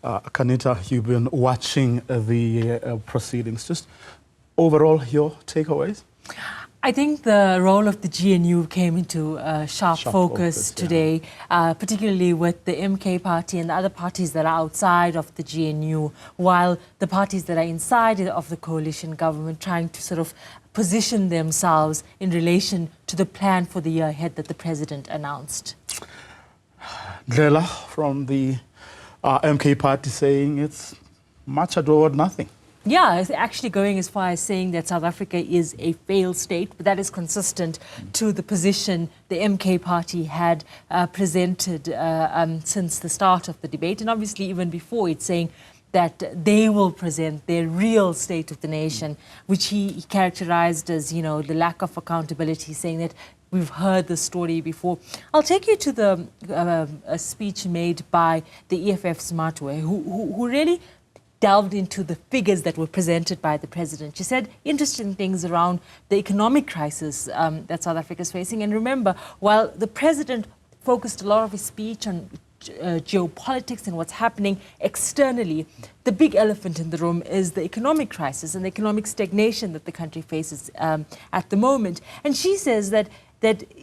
Qaanitah, you've been watching the proceedings. Just overall, your takeaways? I think the role of the GNU came into sharp focus today, particularly with the MK party and the other parties that are outside of the GNU, while the parties that are inside of the coalition government trying to sort of position themselves in relation to the plan for the year ahead that the president announced. Lela from the MK party saying it's much ado or nothing. Yeah, it's actually going as far as saying that South Africa is a failed state, but that is consistent to the position the MK party had presented since the start of the debate. And obviously even before, it's saying that they will present their real state of the nation, which he characterized as, you know, the lack of accountability, saying that we've heard the story before. I'll take you to the a speech made by the EFF Smartway, who really delved into the figures that were presented by the president. She said interesting things around the economic crisis that South Africa is facing. And remember, while the president focused a lot of his speech on geopolitics and what's happening externally, the big elephant in the room is the economic crisis and the economic stagnation that the country faces at the moment. And she says that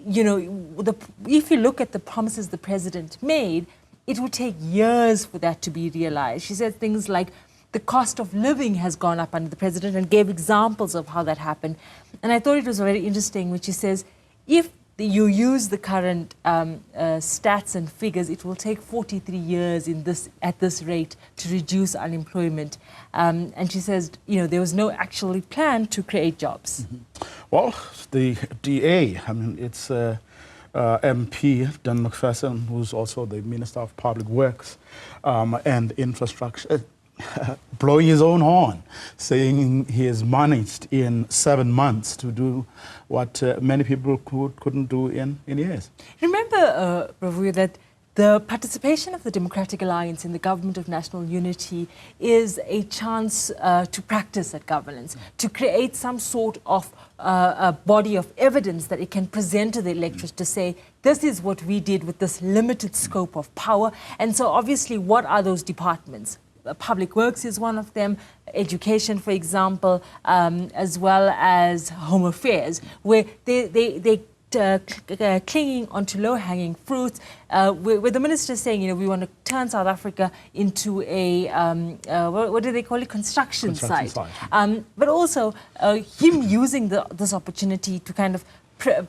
you know, if you look at the promises the president made, it would take years for that to be realized. She said things like the cost of living has gone up under the president and gave examples of how that happened. And I thought it was very interesting when she says, if you use the current stats and figures, it will take 43 years at this rate to reduce unemployment. And she says, you know, there was no actual plan to create jobs. Mm-hmm. Well, the DA, I mean, it's MP Dan McPherson, who's also the Minister of Public Works and Infrastructure, blowing his own horn, saying he has managed in 7 months to do what many people couldn't do in years. Remember, Pravu, that the participation of the Democratic Alliance in the Government of National Unity is a chance to practice that governance, to create some sort of a body of evidence that it can present to the electorate to say, this is what we did with this limited scope of power. And so obviously, what are those departments? Public Works is one of them, education, for example, as well as Home Affairs, where they clinging onto low-hanging fruits, where the minister is saying, you know, we want to turn South Africa into a, what do they call it, construction site. But also him using this opportunity to kind of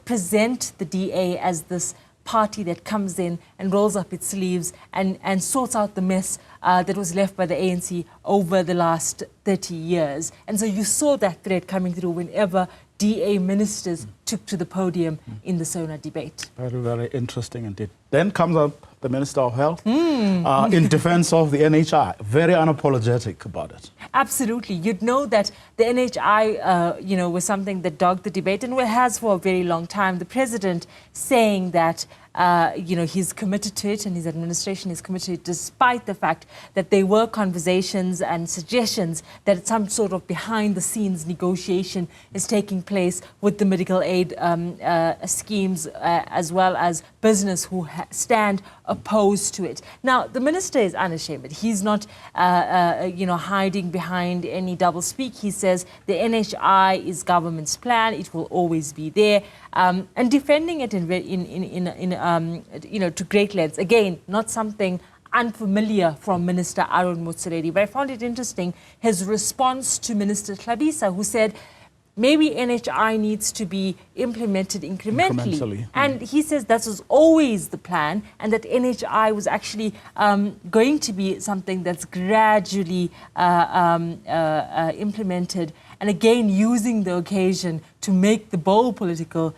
present the DA as this party that comes in and rolls up its sleeves and sorts out the mess that was left by the ANC over the last 30 years. And so you saw that thread coming through whenever DA ministers took to the podium in the SONA debate. Very, very interesting indeed. Then comes up the Minister of Health in defense of the NHI, very unapologetic about it. Absolutely. You'd know that the NHI, you know, was something that dogged the debate and has for a very long time. The president saying that, you know, he's committed to it and his administration is committed to it, despite the fact that there were conversations and suggestions that some sort of behind-the-scenes negotiation is taking place with the medical aid schemes, as well as business who stand opposed to it. Now, the minister is unashamed. He's not, you know, hiding behind any doublespeak. He says the NHI is government's plan. It will always be there, and defending it in you know, to great lengths. Again, not something unfamiliar from Minister Aaron Motsoaledi, but I found it interesting his response to Minister Tlhabisa, who said maybe NHI needs to be implemented incrementally. And he says that was always the plan and that NHI was actually going to be something that's gradually implemented. And again, using the occasion to make the bold political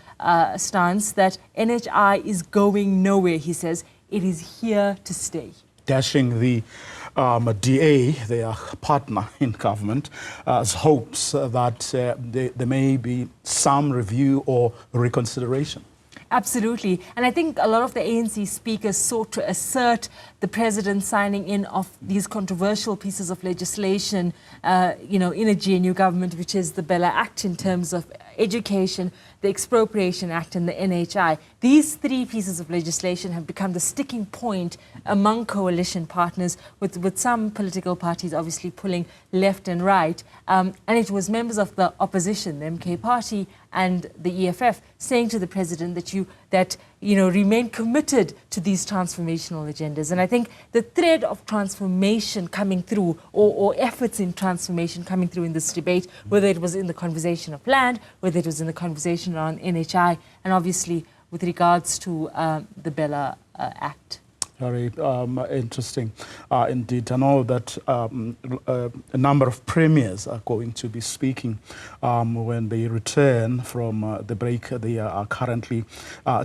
stance that NHI is going nowhere, he says. It is here to stay. Dashing the DA, their partner in government, hopes that there may be some review or reconsideration. Absolutely. And I think a lot of the ANC speakers sought to assert the president signing in of these controversial pieces of legislation, you know, in a GNU government, which is the Bella Act in terms of education, the Expropriation Act and the NHI. These three pieces of legislation have become the sticking point among coalition partners, with some political parties obviously pulling left and right. And it was members of the opposition, the MK party and the EFF, saying to the president that remain committed to these transformational agendas. And I think the thread of transformation coming through, or efforts in transformation coming through in this debate, whether it was in the conversation of land, whether it was in the conversation around NHI, and obviously with regards to the Bella Act. Very interesting indeed. I know that a number of premiers are going to be speaking when they return from the break they are currently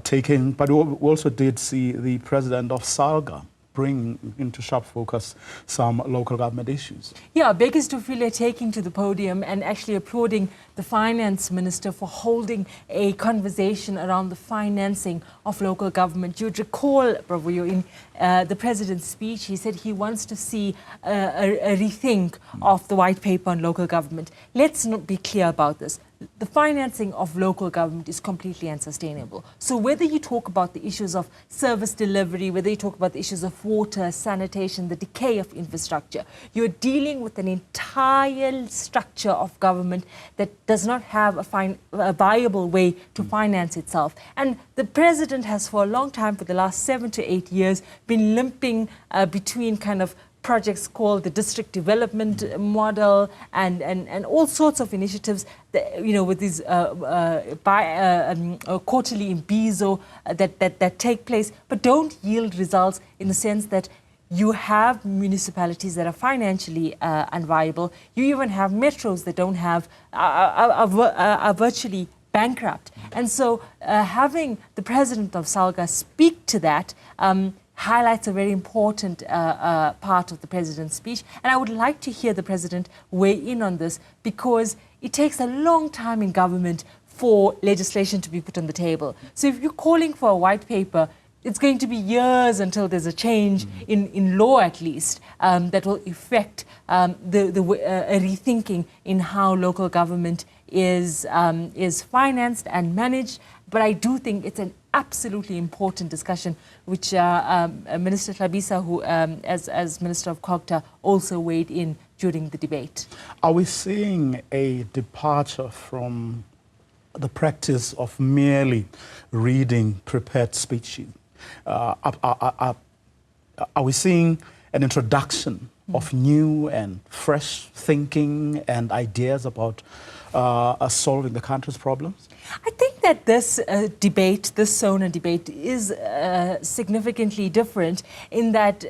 taking. But we also did see the president of SALGA bring into sharp focus some local government issues. Yeah, Bekes Tufile taking to the podium and actually applauding the finance minister for holding a conversation around the financing of local government. You'd recall, Bravo, in the president's speech, he said he wants to see a rethink of the white paper on local government. Let's not be clear about this. The financing of local government is completely unsustainable. So whether you talk about the issues of service delivery, whether you talk about the issues of water, sanitation, the decay of infrastructure, you're dealing with an entire structure of government that does not have a viable way to finance itself. And the president has for a long time, for the last 7 to 8 years, been limping between kind of projects called the district development model and all sorts of initiatives that, with these quarterly imbizo that take place, but don't yield results, in the sense that you have municipalities that are financially unviable. You even have metros that don't have, are virtually bankrupt. And so having the president of SALGA speak to that highlights a very important part of the president's speech. And I would like to hear the president weigh in on this, because it takes a long time in government for legislation to be put on the table. So if you're calling for a white paper, it's going to be years until there's a change in law, at least, that will effect a rethinking in how local government is financed and managed. But I do think it's an absolutely important discussion, which Minister Tlhabisa, who as Minister of Qaanitah, also weighed in during the debate. Are we seeing a departure from the practice of merely reading prepared speech sheets? Are we seeing an introduction of new and fresh thinking and ideas about solving the country's problems? I think that this debate, this SONA debate, is significantly different in that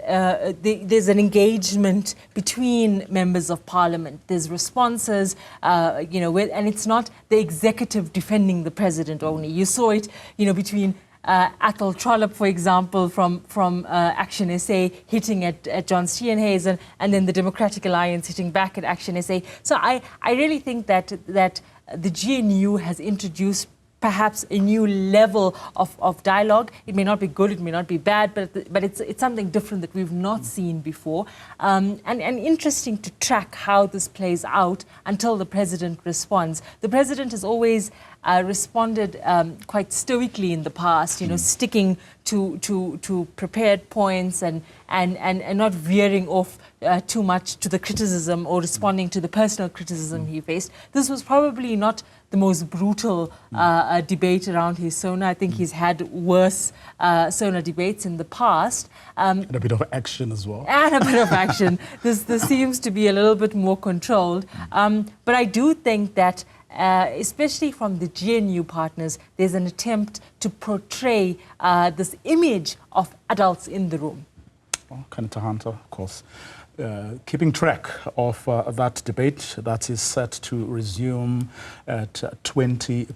there's an engagement between members of parliament. There's responses, and it's not the executive defending the president only. You saw it, between Athol Trollop, for example, from Action SA hitting at John Steenhuisen, and then the Democratic Alliance hitting back at Action SA. So I really think that the GNU has introduced perhaps a new level of dialogue. It may not be good, it may not be bad, but it's something different that we've not seen before. And interesting to track how this plays out until the president responds. The president has always responded quite stoically in the past, sticking to prepared points and not veering off too much to the criticism or responding to the personal criticism he faced. This was probably not the most brutal debate around his SONA. I think he's had worse SONA debates in the past. And a bit of action as well. And a bit of action. This seems to be a little bit more controlled. But I do think that especially from the GNU partners, there's an attempt to portray this image of adults in the room. Well, Qaanitah Hunter, of course, keeping track of that debate that is set to resume at 4:20.